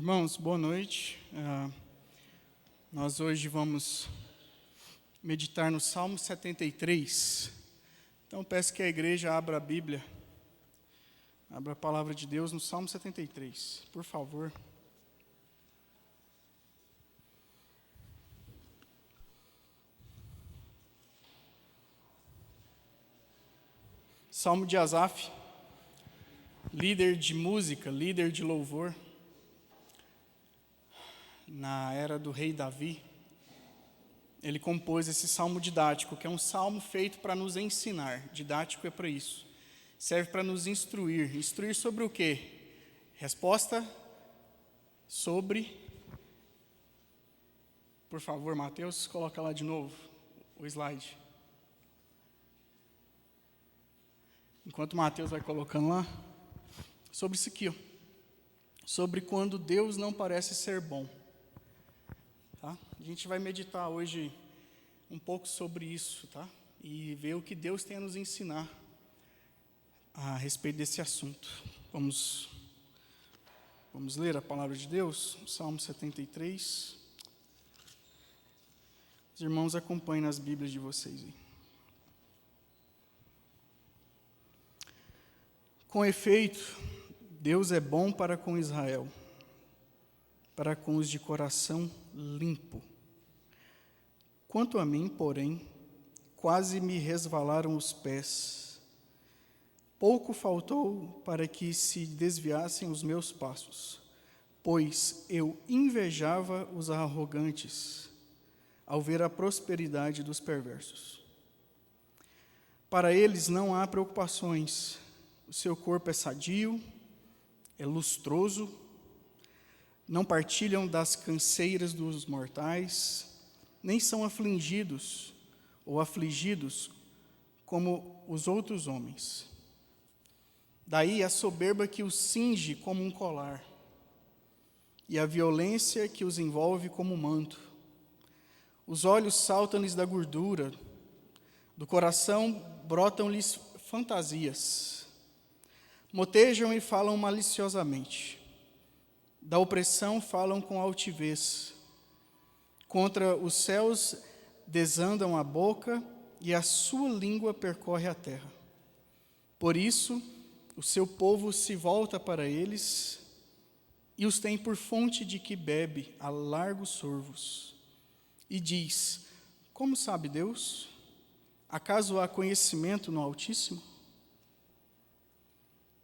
Irmãos, boa noite. Nós hoje vamos meditar no Salmo 73. Então, peço que a igreja abra a Bíblia, abra a palavra de Deus no Salmo 73, por favor. Salmo de Asaf, líder de música, líder de louvor, na era do rei Davi. Ele compôs esse salmo didático, que é um salmo feito para nos ensinar. Didático é para isso. Serve para nos instruir. Instruir sobre o quê? Resposta sobre... Por favor, Mateus, coloca lá de novo o slide. Enquanto Mateus vai colocando lá, sobre isso aqui, ó. Sobre quando Deus não parece ser bom. Tá? A gente vai meditar hoje um pouco sobre isso, tá? E ver o que Deus tem a nos ensinar a respeito desse assunto. Vamos ler a palavra de Deus, Salmo 73. Os irmãos acompanhem nas Bíblias de vocês aí. Com efeito, Deus é bom para com Israel, para com os de coração limpo. Quanto a mim, porém, quase me resvalaram os pés. Pouco faltou para que se desviassem os meus passos, pois eu invejava os arrogantes ao ver a prosperidade dos perversos. Para eles não há preocupações, o seu corpo é sadio, é lustroso, não partilham das canseiras dos mortais, nem são afligidos como os outros homens. Daí a soberba que os cinge como um colar, e a violência que os envolve como um manto. Os olhos saltam-lhes da gordura, do coração brotam-lhes fantasias. Motejam e falam maliciosamente. Da opressão falam com altivez. Contra os céus desandam a boca e a sua língua percorre a terra. Por isso, o seu povo se volta para eles e os tem por fonte de que bebe a largos sorvos. E diz: como sabe Deus? Acaso há conhecimento no Altíssimo?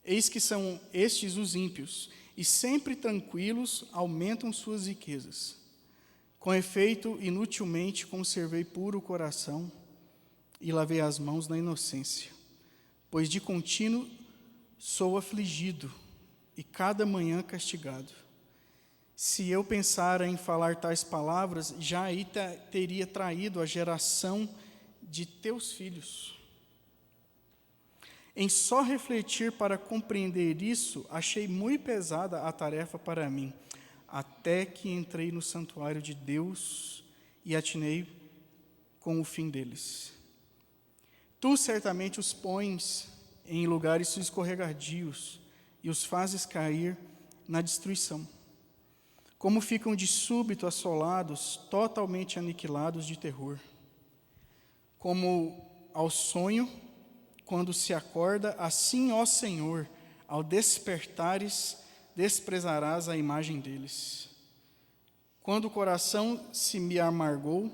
Eis que são estes os ímpios, e sempre tranquilos aumentam suas riquezas. Com efeito, inutilmente conservei puro o coração e lavei as mãos na inocência, pois de contínuo sou afligido e cada manhã castigado. Se eu pensara em falar tais palavras, já aí teria traído a geração de teus filhos. Em só refletir para compreender isso, achei muito pesada a tarefa para mim, até que entrei no santuário de Deus e atinei com o fim deles. Tu certamente os pões em lugares escorregadios e os fazes cair na destruição. Como ficam de súbito assolados, totalmente aniquilados de terror. Como ao sonho, quando se acorda, assim, ó Senhor, ao despertares, desprezarás a imagem deles. Quando o coração se me amargou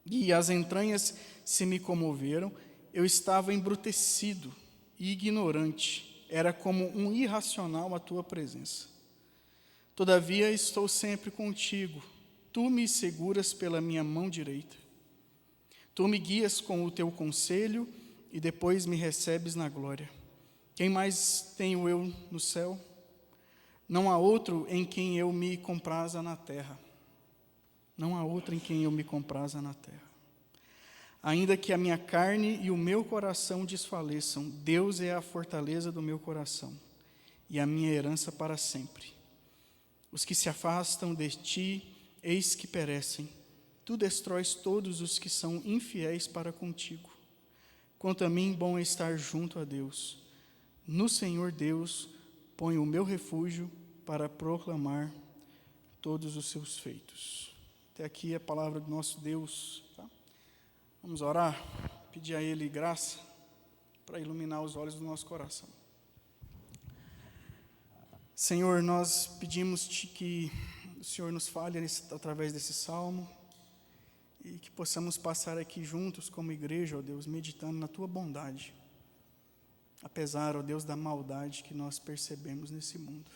e as entranhas se me comoveram, eu estava embrutecido e ignorante, era como um irracional à tua presença. Todavia estou sempre contigo, tu me seguras pela minha mão direita. Tu me guias com o teu conselho e depois me recebes na glória. Quem mais tenho eu no céu? Não há outro em quem eu me compraza na terra. Não há outro em quem eu me compraza na terra. Ainda que a minha carne e o meu coração desfaleçam, Deus é a fortaleza do meu coração e a minha herança para sempre. Os que se afastam de ti, eis que perecem. Tu destróis todos os que são infiéis para contigo. Quanto a mim, bom é estar junto a Deus. No Senhor Deus ponho o meu refúgio para proclamar todos os seus feitos. Até aqui a palavra do nosso Deus. Tá? Vamos orar, pedir a Ele graça para iluminar os olhos do nosso coração. Senhor, nós pedimos-te que o Senhor nos fale através desse salmo e que possamos passar aqui juntos como igreja, ó Deus, meditando na Tua bondade, apesar, ó Deus, da maldade que nós percebemos nesse mundo.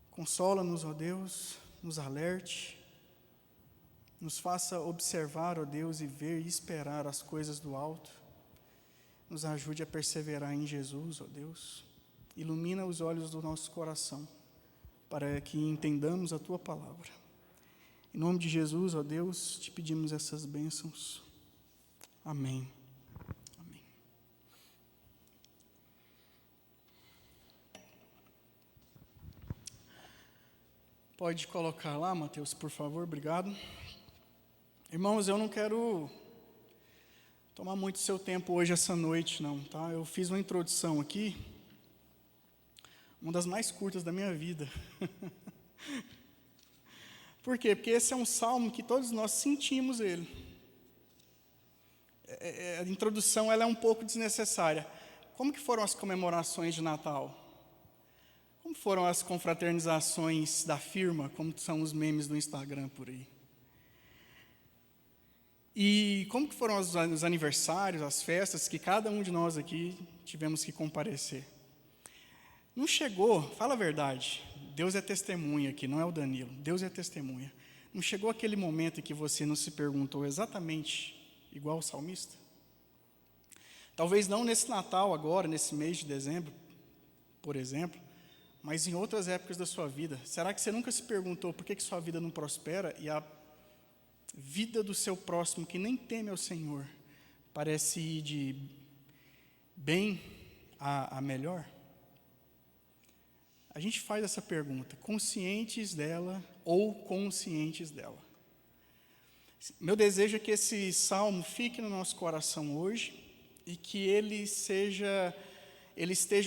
Consola-nos, ó Deus, nos alerte, nos faça observar, ó Deus, e ver e esperar as coisas do alto. Nos ajude a perseverar em Jesus, ó Deus. Ilumina os olhos do nosso coração, para que entendamos a Tua palavra. Em nome de Jesus, ó Deus, te pedimos essas bênçãos. Amém. Amém. Pode colocar lá, Mateus, por favor, obrigado. Irmãos, eu não quero tomar muito seu tempo hoje, essa noite, não, tá? Eu fiz uma introdução aqui, uma das mais curtas da minha vida. Por quê? Porque esse é um salmo que todos nós sentimos ele. A introdução ela é um pouco desnecessária. Como que foram as comemorações de Natal? Como foram as confraternizações da firma? Como são os memes do Instagram por aí? E como que foram os aniversários, as festas que cada um de nós aqui tivemos que comparecer? Não chegou, fala a verdade, Deus é testemunha aqui, não é o Danilo, Deus é testemunha. Não chegou aquele momento em que você não se perguntou exatamente igual o salmista? Talvez não nesse Natal agora, nesse mês de dezembro, por exemplo, mas em outras épocas da sua vida. Será que você nunca se perguntou por que sua vida não prospera e a vida do seu próximo, que nem teme ao Senhor, parece ir de bem a melhor? A gente faz essa pergunta, conscientes dela ou conscientes dela. Meu desejo é que esse salmo fique no nosso coração hoje e que ele esteja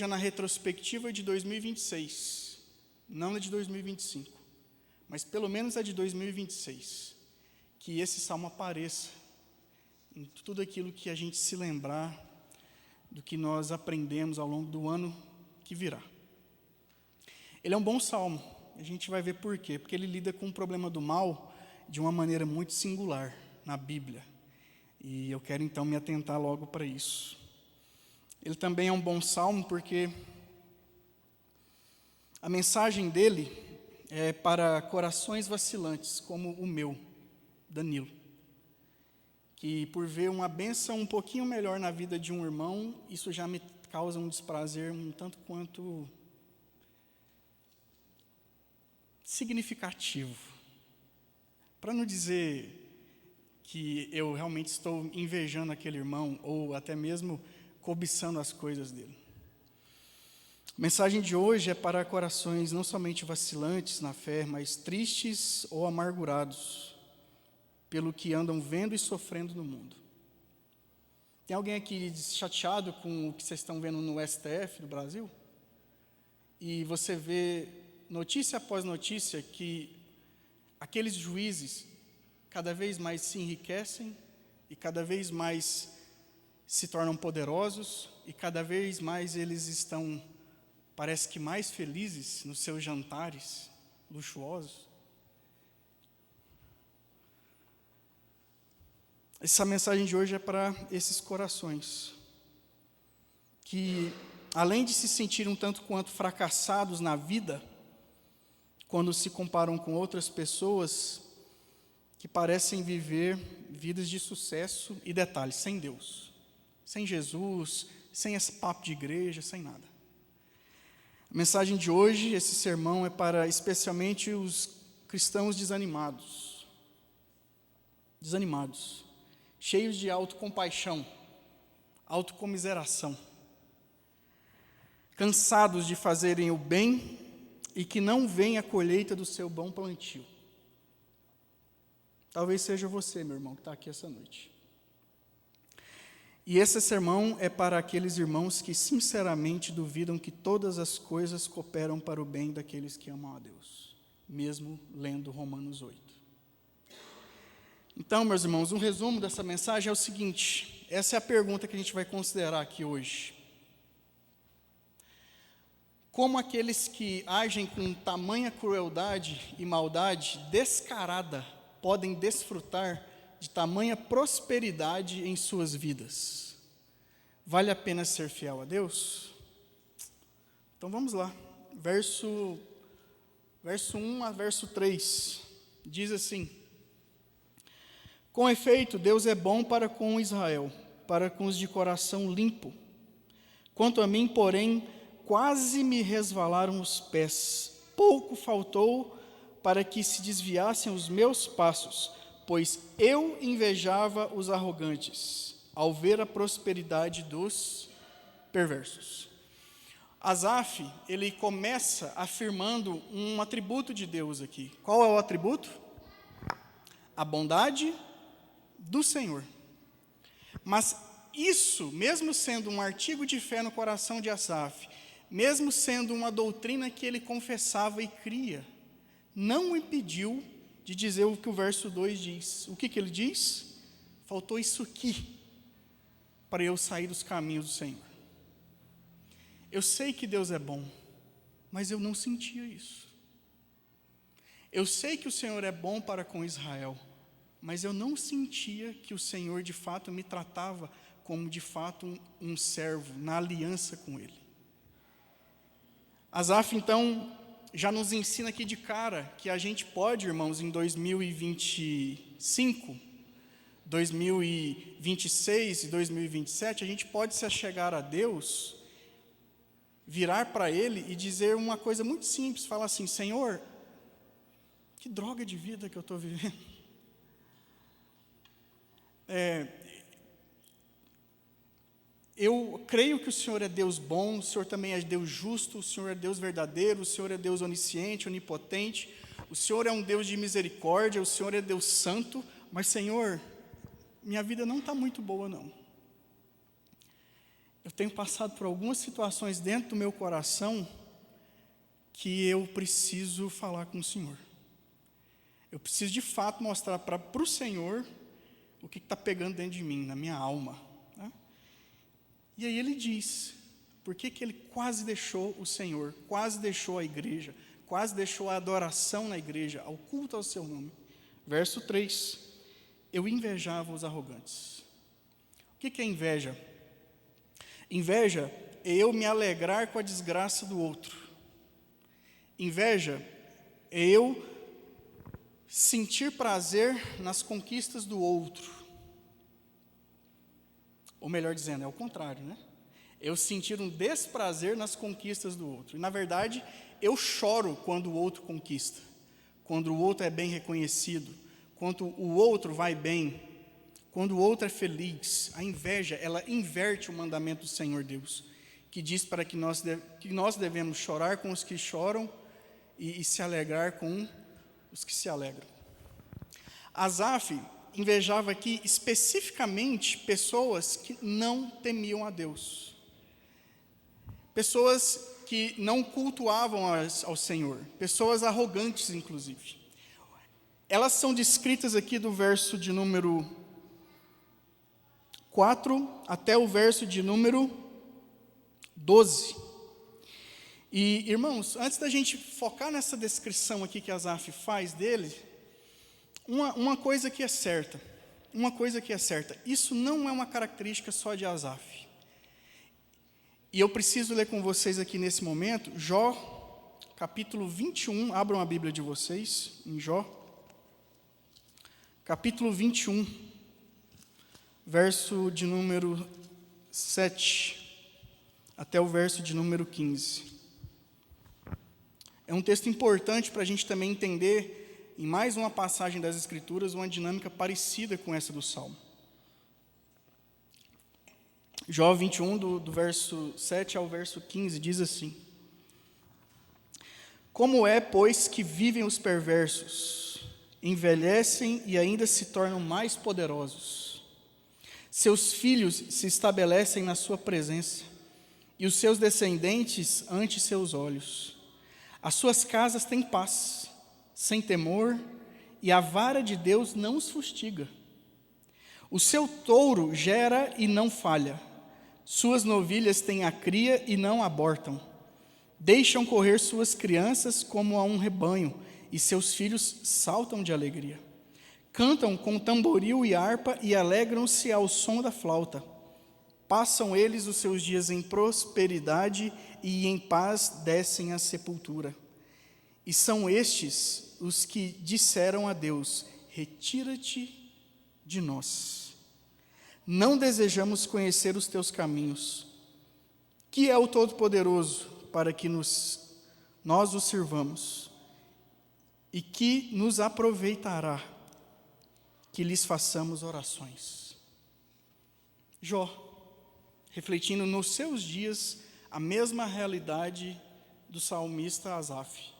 na retrospectiva de 2026, não na de 2025, mas pelo menos a de 2026. Que esse salmo apareça em tudo aquilo que a gente se lembrar do que nós aprendemos ao longo do ano que virá. Ele é um bom salmo, a gente vai ver por quê, porque ele lida com o problema do mal de uma maneira muito singular na Bíblia, e eu quero então me atentar logo para isso. Ele também é um bom salmo porque a mensagem dele é para corações vacilantes, como o meu, Danilo, que por ver uma bênção um pouquinho melhor na vida de um irmão, isso já me causa um desprazer um tanto quanto significativo. Para não dizer que eu realmente estou invejando aquele irmão, ou até mesmo cobiçando as coisas dele. A mensagem de hoje é para corações não somente vacilantes na fé, mas tristes ou amargurados pelo que andam vendo e sofrendo no mundo. Tem alguém aqui chateado com o que vocês estão vendo no STF do Brasil? E você vê notícia após notícia que aqueles juízes cada vez mais se enriquecem e cada vez mais se tornam poderosos e cada vez mais eles estão, parece que mais felizes nos seus jantares luxuosos. Essa mensagem de hoje é para esses corações que, além de se sentir um tanto quanto fracassados na vida, quando se comparam com outras pessoas que parecem viver vidas de sucesso e detalhes, sem Deus, sem Jesus, sem esse papo de igreja, sem nada. A mensagem de hoje, esse sermão, é para especialmente os cristãos desanimados, cheios de autocompaixão, autocomiseração, cansados de fazerem o bem e que não veem a colheita do seu bom plantio. Talvez seja você, meu irmão, que está aqui essa noite. E esse sermão é para aqueles irmãos que sinceramente duvidam que todas as coisas cooperam para o bem daqueles que amam a Deus, mesmo lendo Romanos 8. Então, meus irmãos, um resumo dessa mensagem é o seguinte: essa é a pergunta que a gente vai considerar aqui hoje. Como aqueles que agem com tamanha crueldade e maldade descarada podem desfrutar de tamanha prosperidade em suas vidas? Vale a pena ser fiel a Deus? Então vamos lá. Verso 1 a verso 3. Diz assim: Com efeito, Deus é bom para com Israel, para com os de coração limpo. Quanto a mim, porém, quase me resvalaram os pés. Pouco faltou para que se desviassem os meus passos, pois eu invejava os arrogantes, ao ver a prosperidade dos perversos. Asaf, ele começa afirmando um atributo de Deus aqui. Qual é o atributo? A bondade do Senhor. Mas isso, mesmo sendo um artigo de fé no coração de Asaf, mesmo sendo uma doutrina que ele confessava e cria, não o impediu de dizer o que o verso 2 diz. O que ele diz? Faltou isso aqui para eu sair dos caminhos do Senhor. Eu sei que Deus é bom, mas eu não sentia isso. Eu sei que o Senhor é bom para com Israel, mas eu não sentia que o Senhor de fato me tratava como de fato um servo, na aliança com Ele. Asaf, então, já nos ensina aqui de cara que a gente pode, irmãos, em 2025, 2026 e 2027, a gente pode se achegar a Deus, virar para Ele e dizer uma coisa muito simples, falar assim: Senhor, que droga de vida que eu estou vivendo. Eu creio que o Senhor é Deus bom, o Senhor também é Deus justo, o Senhor é Deus verdadeiro, o Senhor é Deus onisciente, onipotente, o Senhor é um Deus de misericórdia, o Senhor é Deus santo, mas, Senhor, minha vida não está muito boa, não. Eu tenho passado por algumas situações dentro do meu coração que eu preciso falar com o Senhor. Eu preciso, de fato, mostrar para o Senhor o que está pegando dentro de mim, na minha alma. Né? E aí ele diz, por que ele quase deixou o Senhor, quase deixou a igreja, quase deixou a adoração na igreja, ao culto ao seu nome. Verso 3, eu invejava os arrogantes. O que é inveja? Inveja é eu me alegrar com a desgraça do outro. Inveja é eu sentir prazer nas conquistas do outro. Ou melhor dizendo, é o contrário, né? Eu sentir um desprazer nas conquistas do outro. E, na verdade, eu choro quando o outro conquista, quando o outro é bem reconhecido, quando o outro vai bem, quando o outro é feliz. A inveja, ela inverte o mandamento do Senhor Deus, que diz para que nós devemos chorar com os que choram e se alegrar com os que se alegram. Asaf invejava aqui especificamente pessoas que não temiam a Deus, pessoas que não cultuavam ao Senhor, pessoas arrogantes, inclusive. Elas são descritas aqui do verso de número 4 até o verso de número 12. E, irmãos, antes da gente focar nessa descrição aqui que Asaf faz dele, uma coisa que é certa, isso não é uma característica só de Asaf. E eu preciso ler com vocês aqui nesse momento, Jó, capítulo 21, abram a Bíblia de vocês, em Jó, capítulo 21, verso de número 7, até o verso de número 15. É um texto importante para a gente também entender, em mais uma passagem das Escrituras, uma dinâmica parecida com essa do Salmo. Jó 21, do verso 7 ao verso 15, diz assim: Como é, pois, que vivem os perversos, envelhecem e ainda se tornam mais poderosos? Seus filhos se estabelecem na sua presença, e os seus descendentes ante seus olhos. As suas casas têm paz, sem temor, e a vara de Deus não os fustiga. O seu touro gera e não falha, suas novilhas têm a cria e não abortam. Deixam correr suas crianças como a um rebanho, e seus filhos saltam de alegria. Cantam com tamboril e harpa e alegram-se ao som da flauta. Passam eles os seus dias em prosperidade e em paz descem à sepultura. E são estes os que disseram a Deus: retira-te de nós. Não desejamos conhecer os teus caminhos. Que é o Todo-Poderoso para que nós o sirvamos? E que nos aproveitará que lhes façamos orações. Jó, refletindo nos seus dias a mesma realidade do salmista Asaf,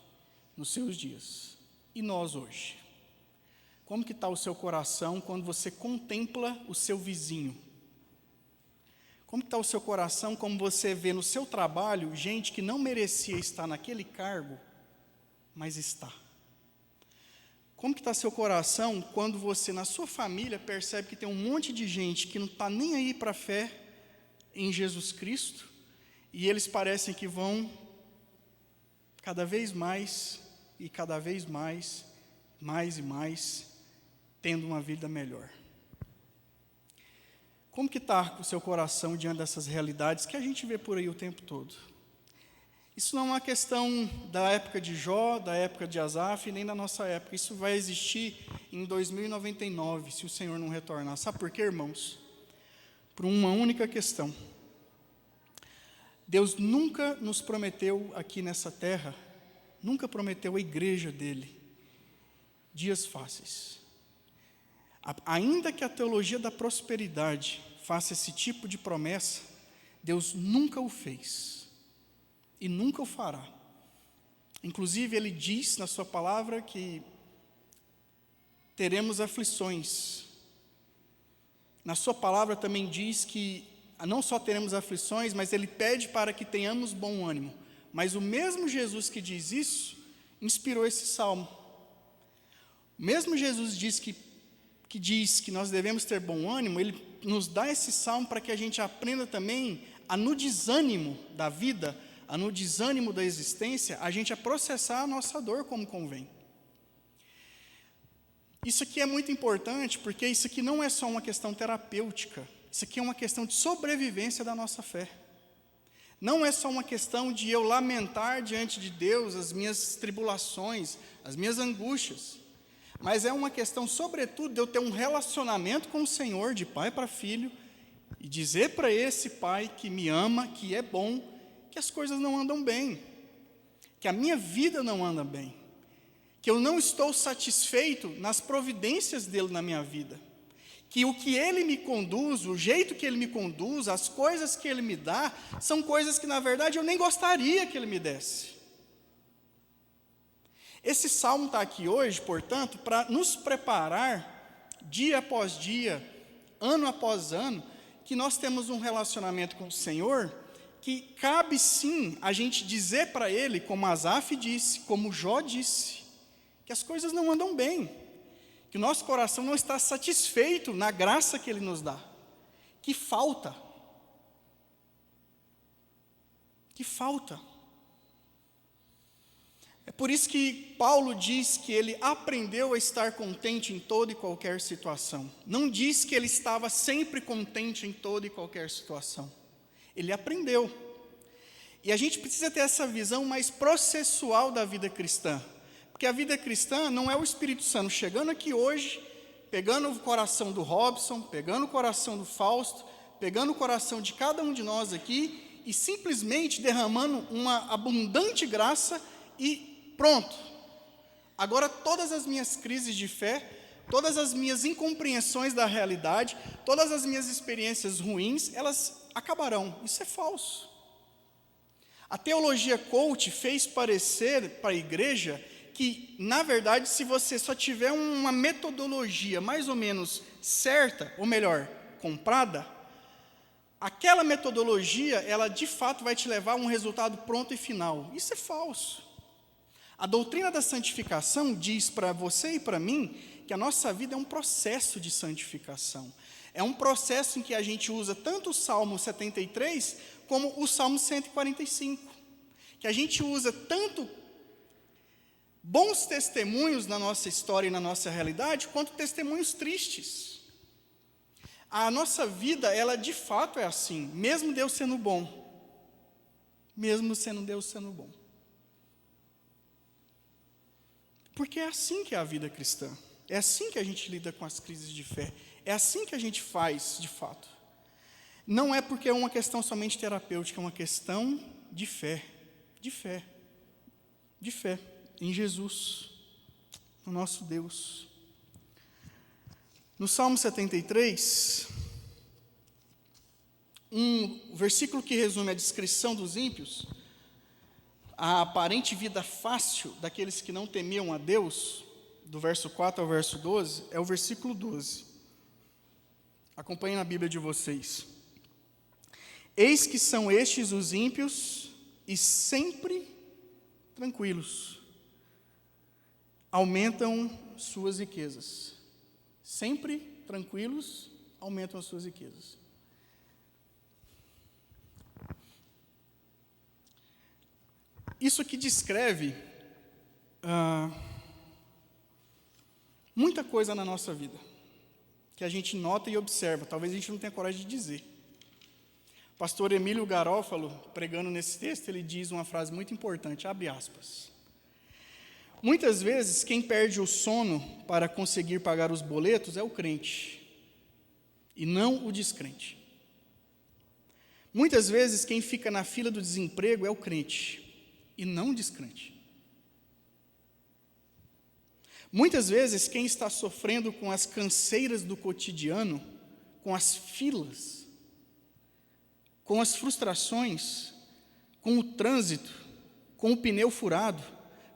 nos seus dias. E nós hoje? Como que está o seu coração quando você contempla o seu vizinho? Como que está o seu coração quando você vê no seu trabalho gente que não merecia estar naquele cargo, mas está? Como que está seu coração quando você, na sua família, percebe que tem um monte de gente que não está nem aí para a fé em Jesus Cristo, e eles parecem que vão cada vez mais, e cada vez mais, mais e mais, tendo uma vida melhor? Como que está o seu coração diante dessas realidades que a gente vê por aí o tempo todo? Isso não é uma questão da época de Jó, da época de Asaf, nem da nossa época. Isso vai existir em 2099, se o Senhor não retornar. Sabe por quê, irmãos? Por uma única questão. Deus nunca nos prometeu aqui nessa terra, nunca prometeu à igreja dele, dias fáceis. Ainda que a teologia da prosperidade faça esse tipo de promessa, Deus nunca o fez. E nunca o fará. Inclusive, ele diz na sua palavra que teremos aflições. Na sua palavra também diz que não só teremos aflições, mas ele pede para que tenhamos bom ânimo. Mas o mesmo Jesus que diz isso, inspirou esse salmo. O mesmo Jesus diz que nós devemos ter bom ânimo, ele nos dá esse salmo para que a gente aprenda também a, no desânimo da vida, no desânimo da existência, a gente a processar a nossa dor como convém. Isso aqui é muito importante, porque isso aqui não é só uma questão terapêutica, isso aqui é uma questão de sobrevivência da nossa fé. Não é só uma questão de eu lamentar diante de Deus as minhas tribulações, as minhas angústias, mas é uma questão, sobretudo, de eu ter um relacionamento com o Senhor, de pai para filho, e dizer para esse pai que me ama, que é bom, que as coisas não andam bem, que a minha vida não anda bem, que eu não estou satisfeito nas providências dele na minha vida, que o que ele me conduz, o jeito que ele me conduz, as coisas que ele me dá, são coisas que na verdade eu nem gostaria que ele me desse. Esse salmo está aqui hoje, portanto, para nos preparar, dia após dia, ano após ano, que nós temos um relacionamento com o Senhor, que cabe sim a gente dizer para Ele, como Asaf disse, como Jó disse, que as coisas não andam bem, que o nosso coração não está satisfeito na graça que Ele nos dá, que falta. Que falta. É por isso que Paulo diz que ele aprendeu a estar contente em toda e qualquer situação. Não diz que ele estava sempre contente em toda e qualquer situação. Ele aprendeu. E a gente precisa ter essa visão mais processual da vida cristã. Porque a vida cristã não é o Espírito Santo chegando aqui hoje, pegando o coração do Robson, pegando o coração do Fausto, pegando o coração de cada um de nós aqui e simplesmente derramando uma abundante graça e pronto. Agora todas as minhas crises de fé, todas as minhas incompreensões da realidade, todas as minhas experiências ruins, elas acabarão. Isso é falso. A teologia coach fez parecer para a igreja que, na verdade, se você só tiver uma metodologia mais ou menos certa, ou melhor, comprada, aquela metodologia, ela de fato vai te levar a um resultado pronto e final. Isso é falso. A doutrina da santificação diz para você e para mim que a nossa vida é um processo de santificação. É um processo em que a gente usa tanto o Salmo 73 como o Salmo 145. Que a gente usa tanto bons testemunhos na nossa história e na nossa realidade, quanto testemunhos tristes. A nossa vida, ela de fato é assim, mesmo Deus sendo bom. Mesmo Deus sendo bom. Porque é assim que é a vida cristã. É assim que a gente lida com as crises de fé. É assim que a gente faz, de fato. Não é porque é uma questão somente terapêutica, é uma questão de fé. De fé. De fé em Jesus, no nosso Deus. No Salmo 73, um versículo que resume a descrição dos ímpios, a aparente vida fácil daqueles que não temiam a Deus, do verso 4 ao verso 12, é o versículo 12. Acompanhem na Bíblia de vocês. Eis que são estes os ímpios e sempre tranquilos, aumentam suas riquezas. Sempre tranquilos, aumentam as suas riquezas. Isso aqui descreve muita coisa na nossa vida, que a gente nota e observa, talvez a gente não tenha coragem de dizer. O pastor Emílio Garófalo, pregando nesse texto, ele diz uma frase muito importante, abre aspas. Muitas vezes, quem perde o sono para conseguir pagar os boletos é o crente, e não o descrente. Muitas vezes, quem fica na fila do desemprego é o crente, e não o descrente. Muitas vezes, quem está sofrendo com as canseiras do cotidiano, com as filas, com as frustrações, com o trânsito, com o pneu furado,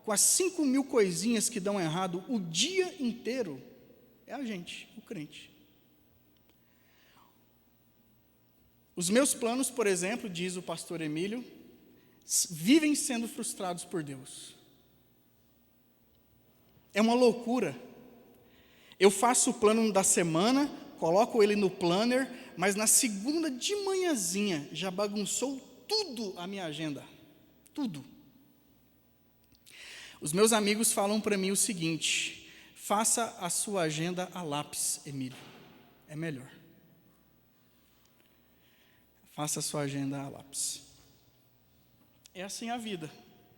com as 5.000 coisinhas que dão errado o dia inteiro, é a gente, o crente. Os meus planos, por exemplo, diz o pastor Emílio, vivem sendo frustrados por Deus. É uma loucura. Eu faço o plano da semana, coloco ele no planner, mas na segunda de manhãzinha já bagunçou tudo a minha agenda. Tudo. Os meus amigos falam para mim o seguinte: faça a sua agenda a lápis, Emílio. É melhor. Faça a sua agenda a lápis. É assim a vida.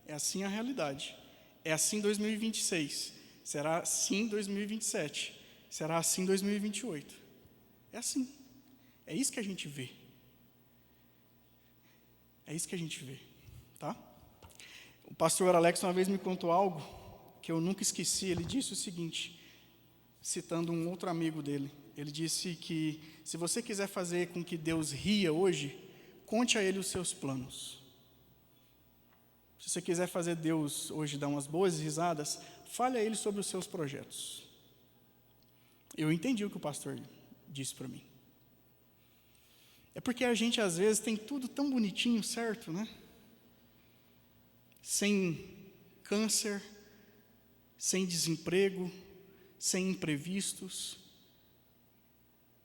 É assim a realidade. É assim 2026. Será assim 2027. Será assim 2028. É assim. É isso que a gente vê. É isso que a gente vê. Tá? O pastor Alex uma vez me contou algo que eu nunca esqueci. Ele disse o seguinte, citando um outro amigo dele. Ele disse que se você quiser fazer com que Deus ria hoje, conte a Ele os seus planos. Se você quiser fazer Deus hoje dar umas boas risadas, fale a Ele sobre os seus projetos. Eu entendi o que o pastor disse para mim. É porque a gente às vezes tem tudo tão bonitinho, certo, né? Sem câncer, sem desemprego, sem imprevistos,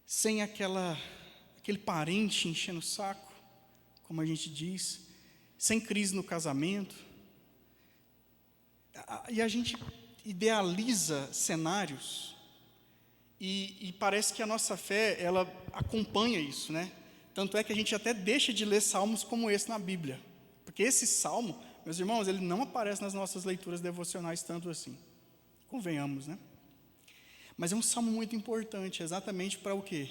sem aquele parente enchendo o saco, como a gente diz, sem crise no casamento. E a gente idealiza cenários e parece que a nossa fé, ela acompanha isso, né? Tanto é que a gente até deixa de ler salmos como esse na Bíblia. Porque esse salmo, meus irmãos, ele não aparece nas nossas leituras devocionais tanto assim. Convenhamos, né? Mas é um salmo muito importante, exatamente para o quê?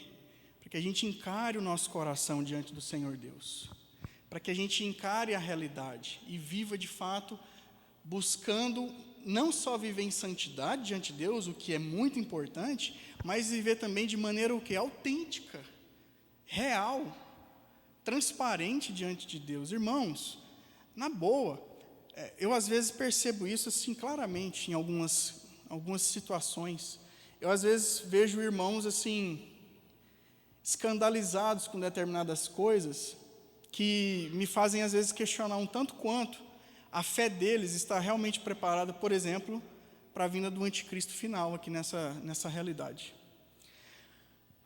Para que a gente encare o nosso coração diante do Senhor Deus. Para que a gente encare a realidade e viva de fato, buscando não só viver em santidade diante de Deus, o que é muito importante, mas viver também de maneira o quê? Autêntica, real, transparente diante de Deus. Irmãos, na boa, eu às vezes percebo isso assim claramente em algumas situações. Eu às vezes vejo irmãos assim, escandalizados com determinadas coisas que me fazem, às vezes, questionar um tanto quanto a fé deles está realmente preparada, por exemplo, para a vinda do anticristo final aqui nessa realidade.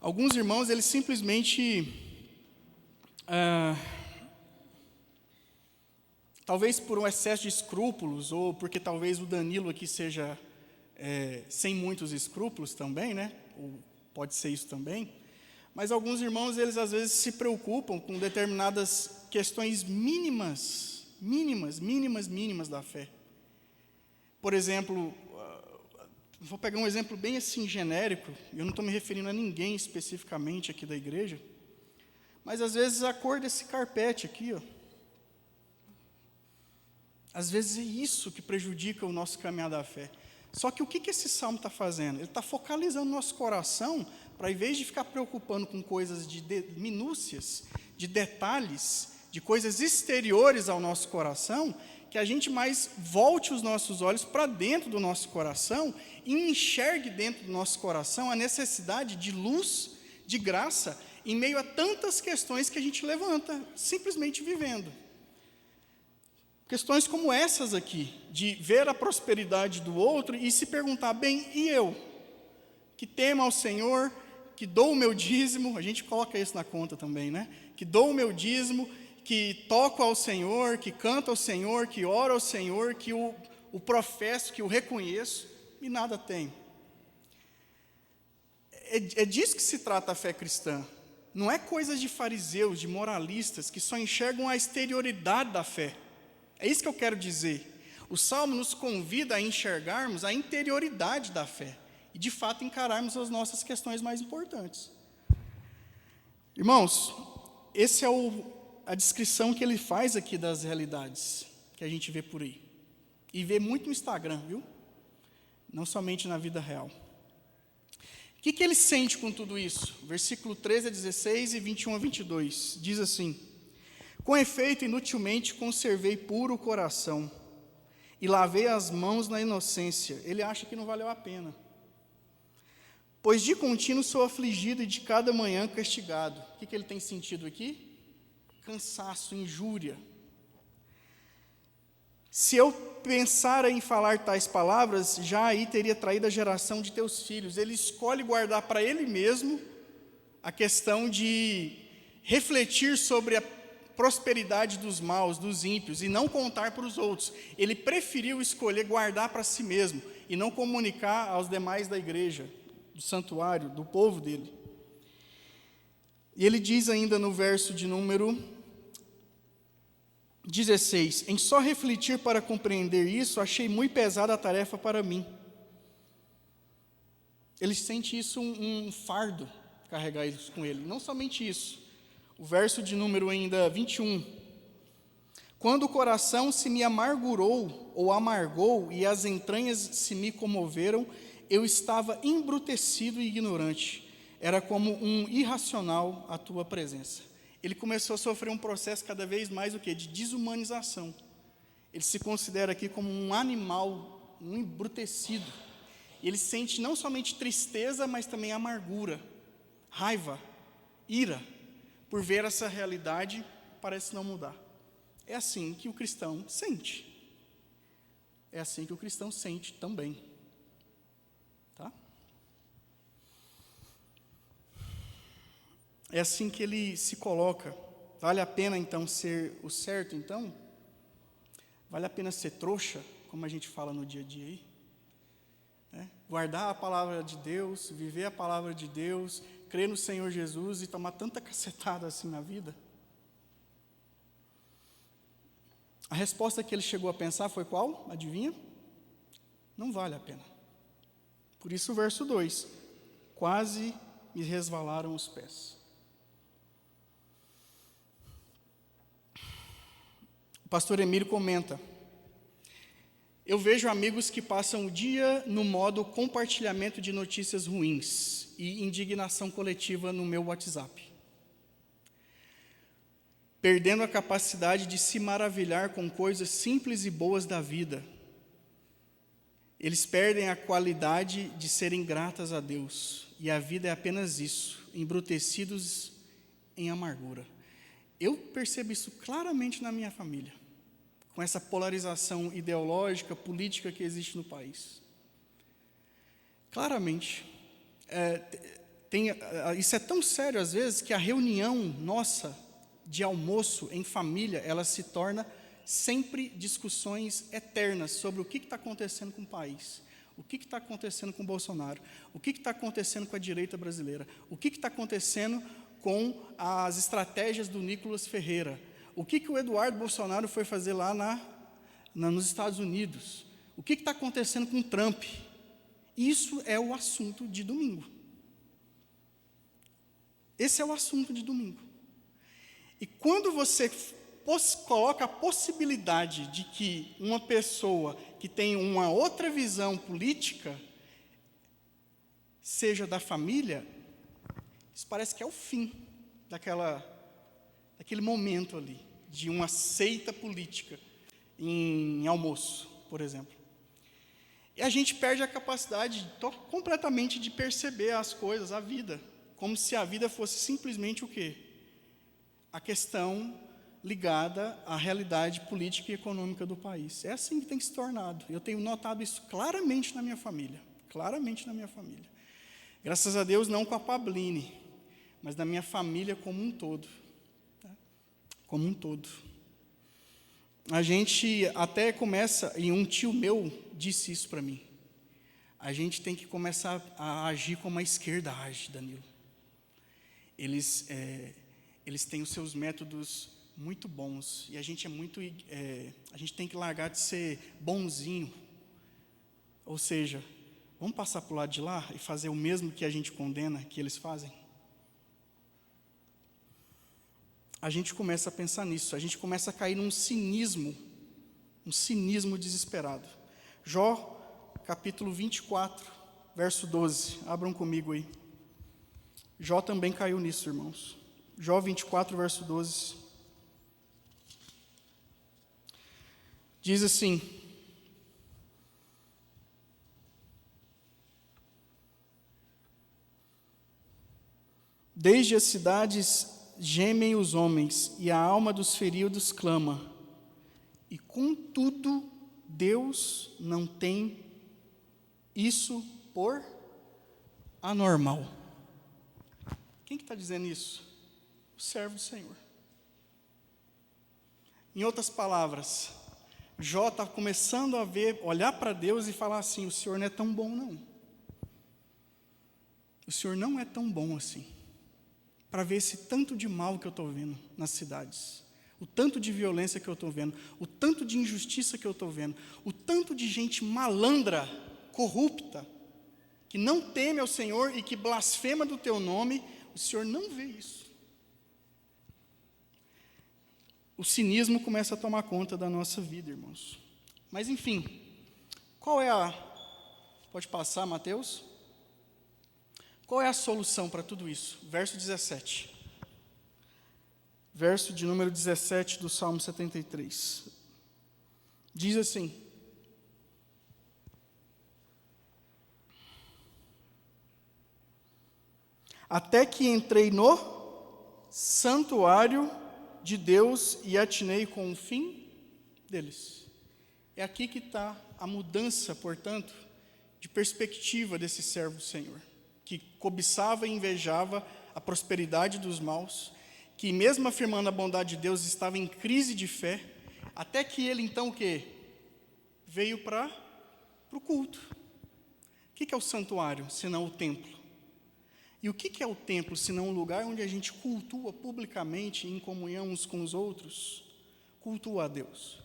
Alguns irmãos, eles simplesmente, talvez por um excesso de escrúpulos, ou porque talvez o Danilo aqui seja sem muitos escrúpulos também, né? Ou pode ser isso também. Mas alguns irmãos, eles às vezes se preocupam com determinadas questões mínimas da fé. Por exemplo, vou pegar um exemplo bem assim genérico, eu não estou me referindo a ninguém especificamente aqui da igreja, mas às vezes a cor desse carpete aqui, ó, às vezes é isso que prejudica o nosso caminhar da fé. Só que o que esse salmo está fazendo? Ele está focalizando nosso coração para, em vez de ficar preocupando com coisas de minúcias, de detalhes, de coisas exteriores ao nosso coração, que a gente mais volte os nossos olhos para dentro do nosso coração e enxergue dentro do nosso coração a necessidade de luz, de graça, em meio a tantas questões que a gente levanta, simplesmente vivendo. Questões como essas aqui, de ver a prosperidade do outro e se perguntar, bem, e eu? Que temo ao Senhor, que dou o meu dízimo, a gente coloca isso na conta também, né? Que dou o meu dízimo, que toco ao Senhor, que canto ao Senhor, que oro ao Senhor, que o professo, que o reconheço, e nada tenho. É disso que se trata a fé cristã. Não é coisa de fariseus, de moralistas, que só enxergam a exterioridade da fé. É isso que eu quero dizer. O Salmo nos convida a enxergarmos a interioridade da fé e, de fato, encararmos as nossas questões mais importantes. Irmãos, essa é a descrição que ele faz aqui das realidades que a gente vê por aí. E vê muito no Instagram, viu? Não somente na vida real. O que ele sente com tudo isso? Versículo 13 a 16 e 21 a 22. Diz assim: com efeito, inutilmente conservei puro o coração e lavei as mãos na inocência. Ele acha que não valeu a pena. Pois de contínuo sou afligido e de cada manhã castigado. O que ele tem sentido aqui? Cansaço, injúria. Se eu pensara em falar tais palavras, já aí teria traído a geração de teus filhos. Ele escolhe guardar para ele mesmo a questão de refletir sobre a prosperidade dos maus, dos ímpios, e não contar para os outros. Ele preferiu escolher guardar para si mesmo e não comunicar aos demais da igreja, do santuário, do povo dele. E ele diz ainda no verso de número 16: em só refletir para compreender isso, achei muito pesada a tarefa para mim. Ele sente isso um fardo, carregar isso com ele. Não somente isso. O verso de número ainda 21. Quando o coração se me amargurou ou amargou e as entranhas se me comoveram, eu estava embrutecido e ignorante. Era como um irracional à tua presença. Ele começou a sofrer um processo cada vez mais o quê? De desumanização. Ele se considera aqui como um animal, um embrutecido. Ele sente não somente tristeza, mas também amargura, raiva, ira, por ver essa realidade, parece não mudar. É assim que o cristão sente. É assim que o cristão sente também. Tá? É assim que ele se coloca. Vale a pena, então, ser o certo, então? Vale a pena ser trouxa, como a gente fala no dia a dia aí? Guardar a palavra de Deus, viver a palavra de Deus, crer no Senhor Jesus e tomar tanta cacetada assim na vida? A resposta que ele chegou a pensar foi qual? Adivinha? Não vale a pena. Por isso o verso 2: quase me resvalaram os pés. O pastor Emílio comenta: eu vejo amigos que passam o dia no modo compartilhamento de notícias ruins e indignação coletiva no meu WhatsApp, perdendo a capacidade de se maravilhar com coisas simples e boas da vida. Eles perdem a qualidade de serem gratas a Deus, e a vida é apenas isso. embrutecidos em amargura. Eu percebo isso claramente na minha família, com essa polarização ideológica, política que existe no país. Claramente. Isso é tão sério, às vezes, que a reunião nossa de almoço em família, ela se torna sempre discussões eternas sobre o que está acontecendo com o país, o que está acontecendo com o Bolsonaro, o que está acontecendo com a direita brasileira, o que está acontecendo com as estratégias do Nicolas Ferreira, o que o Eduardo Bolsonaro foi fazer lá nos Estados Unidos, o que está acontecendo com o Trump. Isso é o assunto de domingo. Esse é o assunto de domingo. E quando você coloca a possibilidade de que uma pessoa que tem uma outra visão política seja da família, isso parece que é o fim daquele momento ali, de uma seita política em almoço, por exemplo. E a gente perde a capacidade completamente de perceber as coisas, a vida, como se a vida fosse simplesmente o quê? A questão ligada à realidade política e econômica do país. É assim que tem se tornado. Eu tenho notado isso claramente na minha família. Claramente na minha família. Graças a Deus, não com a Pabline, mas na minha família como um todo. Tá? Como um todo. A gente até começa, e um tio meu disse isso para mim, a gente tem que começar a agir como a esquerda age, Danilo. Eles têm os seus métodos muito bons, e a gente a gente tem que largar de ser bonzinho, ou seja, vamos passar para o lado de lá e fazer o mesmo que a gente condena, que eles fazem? A gente começa a pensar nisso, a gente começa a cair num cinismo desesperado. Jó, capítulo 24, verso 12, abram comigo aí. Jó também caiu nisso, irmãos. Jó 24, verso 12. Diz assim: desde as cidades gemem os homens, e a alma dos feridos clama, e contudo Deus não tem isso por anormal. Quem que está dizendo isso? O servo do Senhor. Em outras palavras, Jó está começando a olhar para Deus e falar assim: o Senhor não é tão bom não. O Senhor não é tão bom assim, para ver esse tanto de mal que eu estou vendo nas cidades, o tanto de violência que eu estou vendo, o tanto de injustiça que eu estou vendo, o tanto de gente malandra, corrupta, que não teme ao Senhor e que blasfema do teu nome. O Senhor não vê isso. O cinismo começa a tomar conta da nossa vida, irmãos. Mas enfim, qual é pode passar, Mateus? Qual é a solução para tudo isso? Verso 17. Verso de número 17 do Salmo 73. Diz assim: até que entrei no santuário de Deus e atinei com o fim deles. É aqui que está a mudança, portanto, de perspectiva desse servo do Senhor, que cobiçava e invejava a prosperidade dos maus, que mesmo afirmando a bondade de Deus, estava em crise de fé, até que ele então o quê? Veio para o culto. O que é o santuário, senão o templo? E o que é o templo, senão um lugar onde a gente cultua publicamente, em comunhão uns com os outros? Cultua a Deus.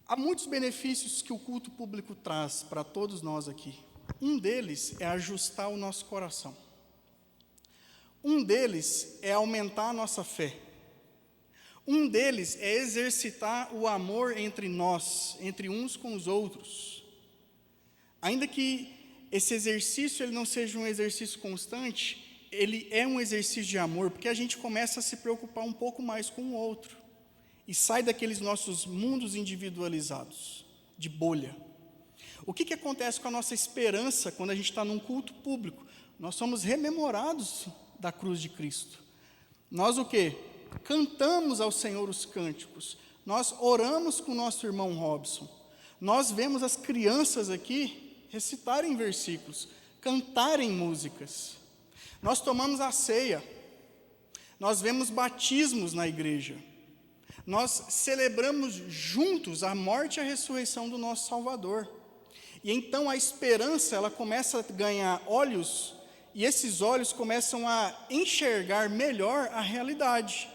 Há muitos benefícios que o culto público traz para todos nós aqui. Um deles é ajustar o nosso coração. Um deles é aumentar a nossa fé. Um deles é exercitar o amor entre nós, entre uns com os outros. Ainda que esse exercício ele não seja um exercício constante, ele é um exercício de amor, porque a gente começa a se preocupar um pouco mais com o outro. E sai daqueles nossos mundos individualizados, de bolha. O que acontece com a nossa esperança quando a gente está num culto público? nós somos rememorados da cruz de Cristo. Nós o quê? Cantamos ao Senhor os cânticos. Nós oramos com o nosso irmão Robson. Nós vemos as crianças aqui recitarem versículos, cantarem músicas. Nós tomamos a ceia. Nós vemos batismos na igreja. Nós celebramos juntos a morte e a ressurreição do nosso Salvador. E então a esperança, ela começa a ganhar olhos, e esses olhos começam a enxergar melhor a realidade,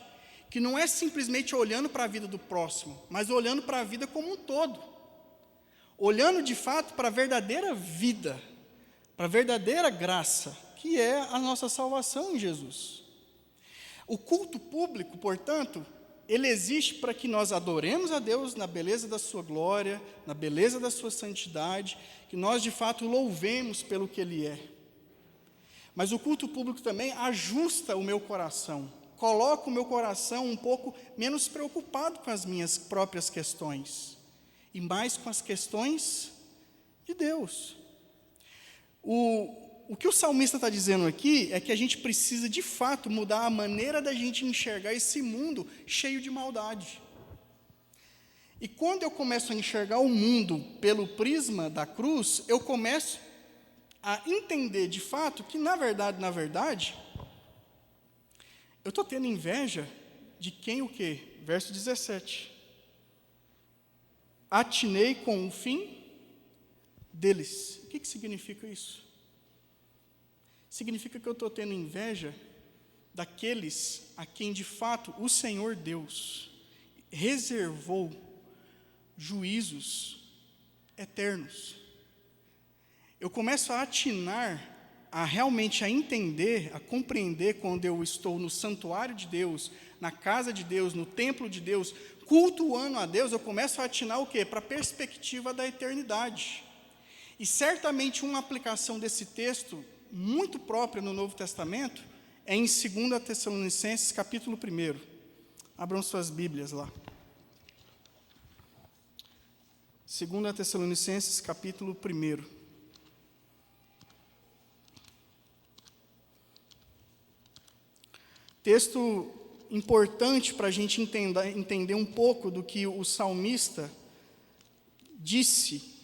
que não é simplesmente olhando para a vida do próximo, mas olhando para a vida como um todo. Olhando de fato para a verdadeira vida, para a verdadeira graça, que é a nossa salvação em Jesus. O culto público, portanto, ele existe para que nós adoremos a Deus na beleza da sua glória, na beleza da sua santidade, que nós de fato louvemos pelo que Ele é. Mas o culto público também ajusta o meu coração, coloca o meu coração um pouco menos preocupado com as minhas próprias questões, e mais com as questões de Deus. O que o salmista está dizendo aqui é que a gente precisa, de fato, mudar a maneira da gente enxergar esse mundo cheio de maldade. E quando eu começo a enxergar o mundo pelo prisma da cruz, eu começo a entender, de fato, que, na verdade, eu estou tendo inveja de quem o quê? Verso 17. Atinei com o fim deles. O que significa isso? Significa que eu estou tendo inveja daqueles a quem, de fato, o Senhor Deus reservou juízos eternos. Eu começo a atinar, realmente a entender, a compreender quando eu estou no santuário de Deus, na casa de Deus, no templo de Deus, cultuando a Deus, eu começo a atinar o quê? Para a perspectiva da eternidade. E certamente uma aplicação desse texto muito própria no Novo Testamento é em 2 Tessalonicenses, capítulo 1. Abram suas Bíblias lá. 2 Tessalonicenses, capítulo 1. Texto importante para a gente entender um pouco do que o salmista disse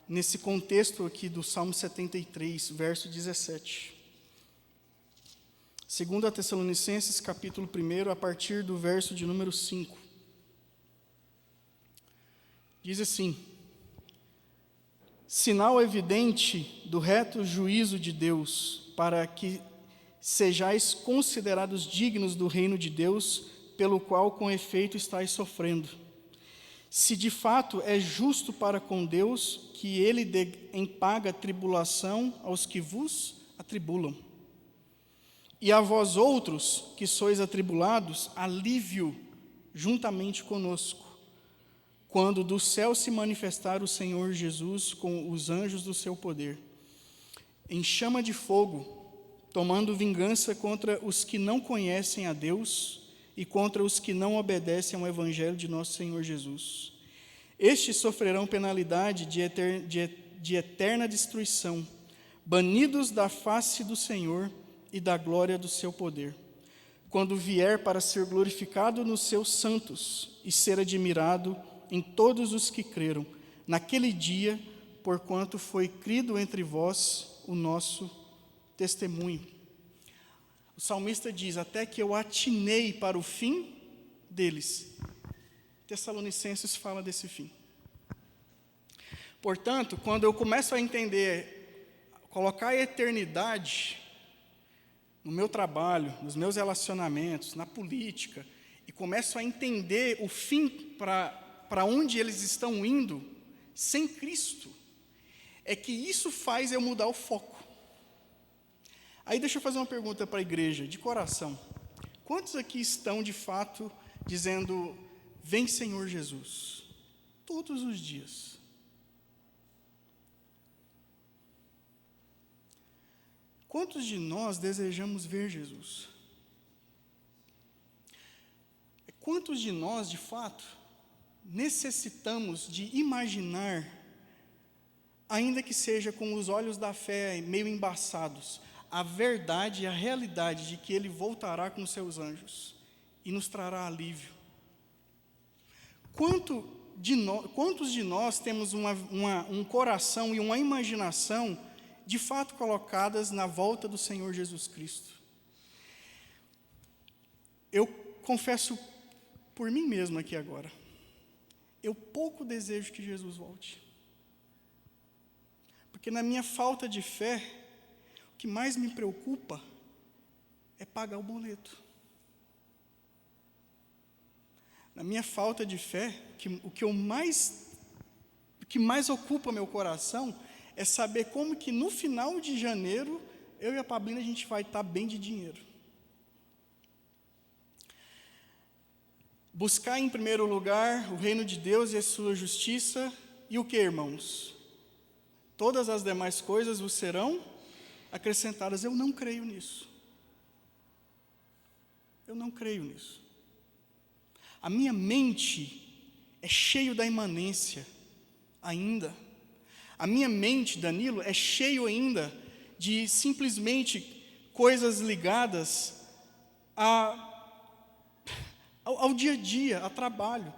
nesse contexto aqui do Salmo 73, verso 17. 2 Tessalonicenses, capítulo 1, a partir do verso de número 5. Diz assim: sinal evidente do reto juízo de Deus, para que sejais considerados dignos do reino de Deus, pelo qual com efeito estáis sofrendo. Se de fato é justo para com Deus que Ele dê em paga tribulação aos que vos atribulam. E a vós outros, que sois atribulados, alívio juntamente conosco, quando do céu se manifestar o Senhor Jesus com os anjos do seu poder, em chama de fogo, tomando vingança contra os que não conhecem a Deus e contra os que não obedecem ao Evangelho de nosso Senhor Jesus. Estes sofrerão penalidade de eterna destruição, banidos da face do Senhor e da glória do seu poder, quando vier para ser glorificado nos seus santos e ser admirado em todos os que creram, naquele dia, porquanto foi crido entre vós o nosso testemunho. O salmista diz: até que eu atinei para o fim deles. Tessalonicenses fala desse fim. Portanto, quando eu começo a entender, colocar a eternidade no meu trabalho, nos meus relacionamentos, na política, e começo a entender o fim para onde eles estão indo, sem Cristo, é que isso faz eu mudar o foco. Aí deixa eu fazer uma pergunta para a igreja, de coração. Quantos aqui estão, de fato, dizendo: vem Senhor Jesus, todos os dias? Quantos de nós desejamos ver Jesus? Quantos de nós, de fato, necessitamos de imaginar ainda que seja com os olhos da fé meio embaçados, a verdade e a realidade de que Ele voltará com seus anjos e nos trará alívio. Quantos de nós temos um coração e uma imaginação de fato colocadas na volta do Senhor Jesus Cristo? Eu confesso por mim mesmo aqui agora, eu pouco desejo que Jesus volte. Porque na minha falta de fé, o que mais me preocupa é pagar o boleto. Na minha falta de fé, o que mais ocupa meu coração é saber como que no final de janeiro, eu e a Pablina, a gente vai estar bem de dinheiro. Buscar em primeiro lugar o reino de Deus e a sua justiça, e o que, irmãos? Todas as demais coisas vos serão acrescentadas. Eu não creio nisso. Eu não creio nisso. A minha mente é cheia da imanência ainda. A minha mente, Danilo, é cheio ainda de simplesmente coisas ligadas ao dia a dia, a trabalho.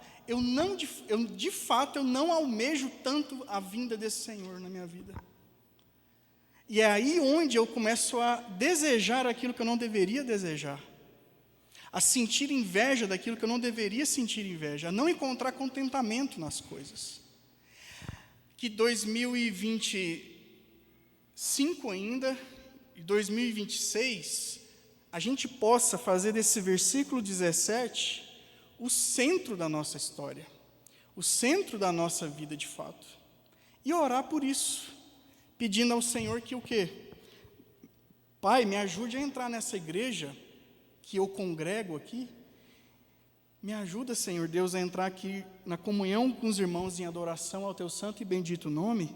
De fato, eu não almejo tanto a vinda desse Senhor na minha vida. E é aí onde eu começo a desejar aquilo que eu não deveria desejar, a sentir inveja daquilo que eu não deveria sentir inveja, a não encontrar contentamento nas coisas. Que 2025 ainda, e 2026, a gente possa fazer desse versículo 17 o centro da nossa história, o centro da nossa vida de fato, e orar por isso, pedindo ao Senhor que o quê? Pai, me ajude a entrar nessa igreja que eu congrego aqui, me ajuda, Senhor Deus, a entrar aqui na comunhão com os irmãos em adoração ao Teu santo e bendito nome,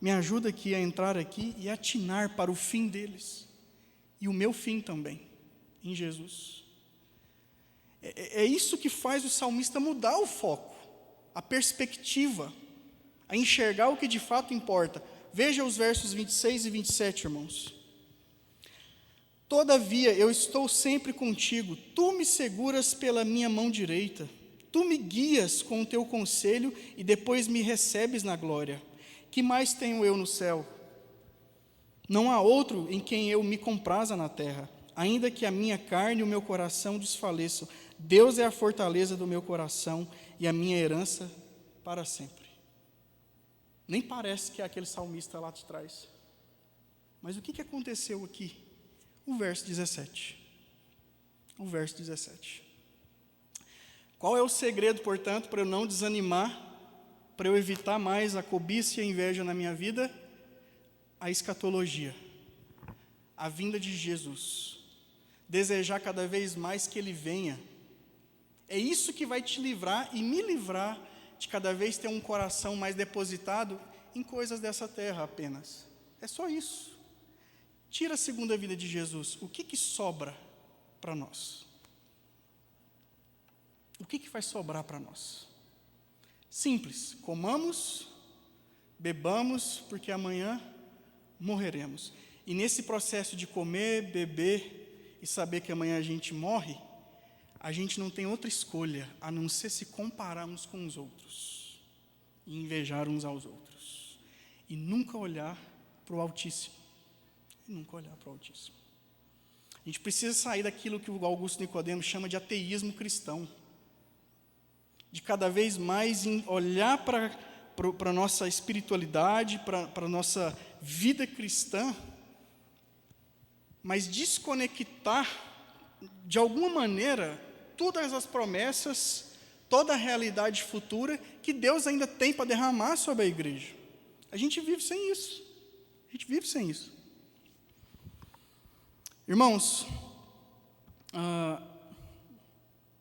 me ajuda aqui a entrar aqui e atinar para o fim deles, e o meu fim também, em Jesus. É isso que faz o salmista mudar o foco, a perspectiva, a enxergar o que de fato importa. Veja os versos 26 e 27, irmãos. Todavia, eu estou sempre contigo, tu me seguras pela minha mão direita, tu me guias com o teu conselho e depois me recebes na glória. Que mais tenho eu no céu? Não há outro em quem eu me compraza na terra, ainda que a minha carne e o meu coração desfaleçam. Deus é a fortaleza do meu coração e a minha herança para sempre. Nem parece que é aquele salmista lá de trás. Mas o que aconteceu aqui? O verso 17. O verso 17. Qual é o segredo, portanto, para eu não desanimar, para eu evitar mais a cobiça e a inveja na minha vida? A escatologia, a vinda de Jesus. Desejar cada vez mais que Ele venha. É isso que vai te livrar e me livrar de cada vez ter um coração mais depositado em coisas dessa terra apenas. É só isso. Tira a segunda vida de Jesus, o que sobra para nós? O que vai sobrar para nós? Simples, comamos, bebamos, porque amanhã morreremos. E nesse processo de comer, beber e saber que amanhã a gente morre, a gente não tem outra escolha a não ser se comparar uns com os outros e invejar uns aos outros e nunca olhar para o Altíssimo. Nunca olhar para o Altíssimo. A gente precisa sair daquilo que o Augusto Nicodemo chama de ateísmo cristão, de cada vez mais olhar para a nossa espiritualidade, para a nossa vida cristã, mas desconectar de alguma maneira todas as promessas, toda a realidade futura que Deus ainda tem para derramar sobre a igreja. A gente vive sem isso. A gente vive sem isso. Irmãos,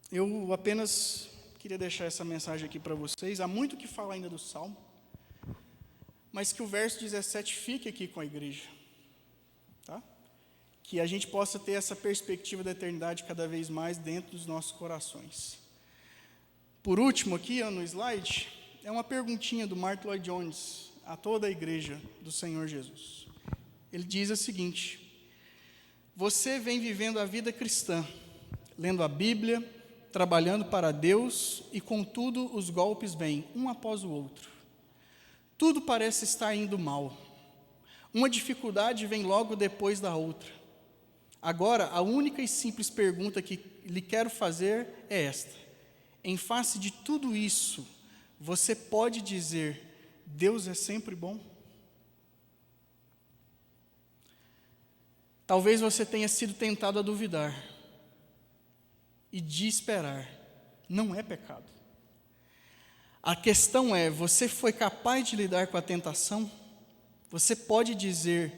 eu apenas queria deixar essa mensagem aqui para vocês. Há muito o que falar ainda do Salmo, mas que o verso 17 fique aqui com a igreja, tá? Que a gente possa ter essa perspectiva da eternidade cada vez mais dentro dos nossos corações. Por último, aqui no slide, é uma perguntinha do Martyn Lloyd-Jones. a toda a igreja do Senhor Jesus. Ele diz o seguinte: você vem vivendo a vida cristã, lendo a Bíblia, trabalhando para Deus, e contudo os golpes vêm, um após o outro. Tudo parece estar indo mal. Uma dificuldade vem logo depois da outra. Agora, a única e simples pergunta que lhe quero fazer é esta: em face de tudo isso, você pode dizer, Deus é sempre bom? Talvez você tenha sido tentado a duvidar e de esperar. Não é pecado. A questão é, você foi capaz de lidar com a tentação? Você pode dizer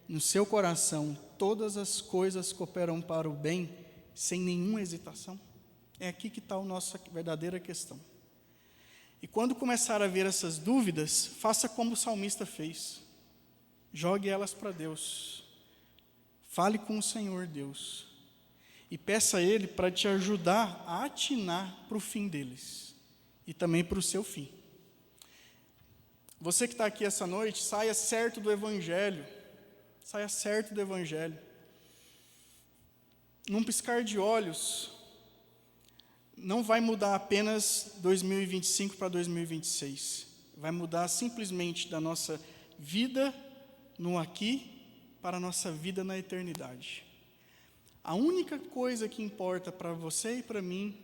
no seu coração, todas as coisas cooperam para o bem, sem nenhuma hesitação? É aqui que está a nossa verdadeira questão. E quando começar a ver essas dúvidas, faça como o salmista fez. Jogue elas para Deus. Fale com o Senhor Deus. E peça a Ele para te ajudar a atinar para o fim deles. E também para o seu fim. Você que está aqui essa noite, saia certo do Evangelho. Saia certo do Evangelho. Num piscar de olhos, não vai mudar apenas 2025 para 2026. Vai mudar simplesmente da nossa vida no aqui para a nossa vida na eternidade. A única coisa que importa para você e para mim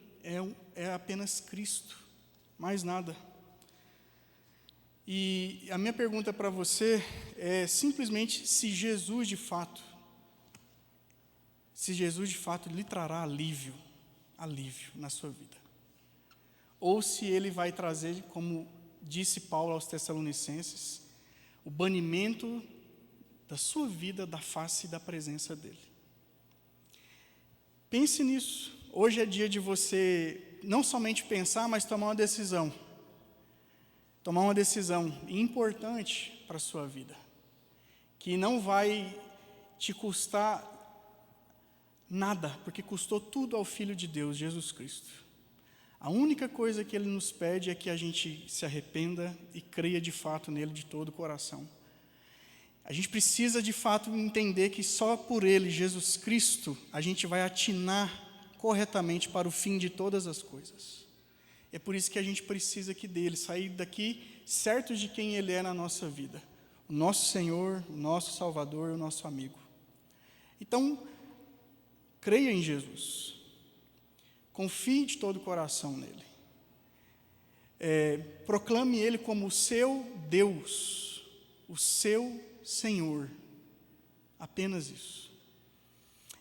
é apenas Cristo, mais nada. E a minha pergunta para você é simplesmente se Jesus de fato lhe trará alívio na sua vida. Ou se Ele vai trazer, como disse Paulo aos Tessalonicenses, o banimento da sua vida da face e da presença dEle. Pense nisso. Hoje é dia de você não somente pensar, mas tomar uma decisão. Tomar uma decisão importante para a sua vida, que não vai te custar nada, porque custou tudo ao Filho de Deus, Jesus Cristo. A única coisa que Ele nos pede é que a gente se arrependa e creia de fato nele de todo o coração. A gente precisa de fato entender que só por Ele, Jesus Cristo, a gente vai atinar corretamente para o fim de todas as coisas. É por isso que a gente precisa aqui dele, sair daqui certos de quem Ele é na nossa vida. O nosso Senhor, o nosso Salvador, o nosso amigo. Então, creia em Jesus. Confie de todo o coração nele. Proclame Ele como o seu Deus, o seu Senhor. Apenas isso.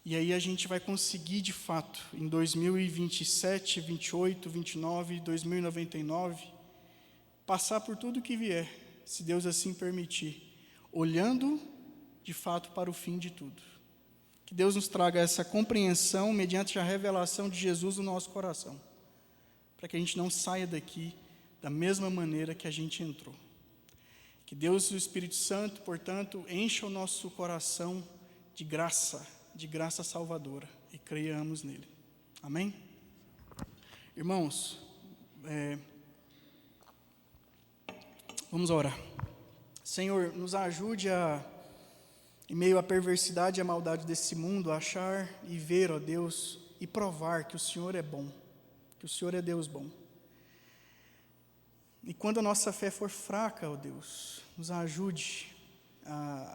E aí a gente vai conseguir de fato, em 2027, 28, 29, 2099, passar por tudo que vier, se Deus assim permitir, olhando de fato para o fim de tudo. Que Deus nos traga essa compreensão mediante a revelação de Jesus no nosso coração, para que a gente não saia daqui da mesma maneira que a gente entrou. Que Deus e o Espírito Santo, portanto, encha o nosso coração de graça salvadora, e creiamos nele. Amém? Irmãos, vamos orar. Senhor, nos ajude em meio à perversidade e à maldade desse mundo, a achar e ver, ó Deus, e provar que o Senhor é bom, que o Senhor é Deus bom. E quando a nossa fé for fraca, ó Deus, nos ajude,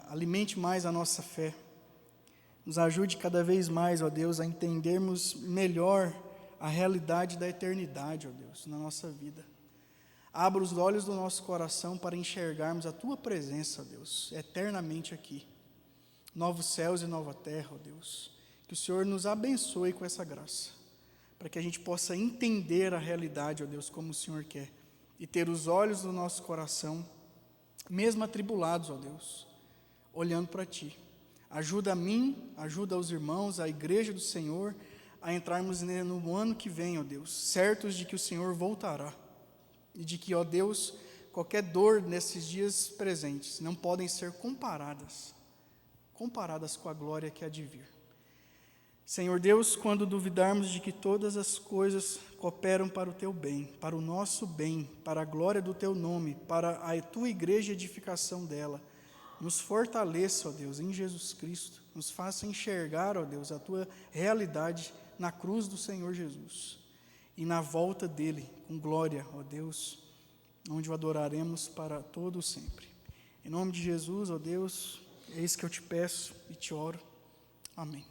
alimente mais a nossa fé. Nos ajude cada vez mais, ó Deus, a entendermos melhor a realidade da eternidade, ó Deus, na nossa vida. Abra os olhos do nosso coração para enxergarmos a Tua presença, ó Deus, eternamente aqui. Novos céus e nova terra, ó Deus. Que o Senhor nos abençoe com essa graça, para que a gente possa entender a realidade, ó Deus, como o Senhor quer, e ter os olhos do nosso coração, mesmo atribulados, ó Deus, olhando para Ti. Ajuda a mim, ajuda os irmãos, a igreja do Senhor, a entrarmos no ano que vem, ó Deus, certos de que o Senhor voltará. E de que, ó Deus, qualquer dor nesses dias presentes não podem ser comparadas com a glória que há de vir. Senhor Deus, quando duvidarmos de que todas as coisas cooperam para o Teu bem, para o nosso bem, para a glória do Teu nome, para a Tua igreja e edificação dela, nos fortaleça, ó Deus, em Jesus Cristo, nos faça enxergar, ó Deus, a Tua realidade na cruz do Senhor Jesus e na volta dEle, com glória, ó Deus, onde o adoraremos para todo o sempre. Em nome de Jesus, ó Deus, eis que eu te peço e te oro. Amém.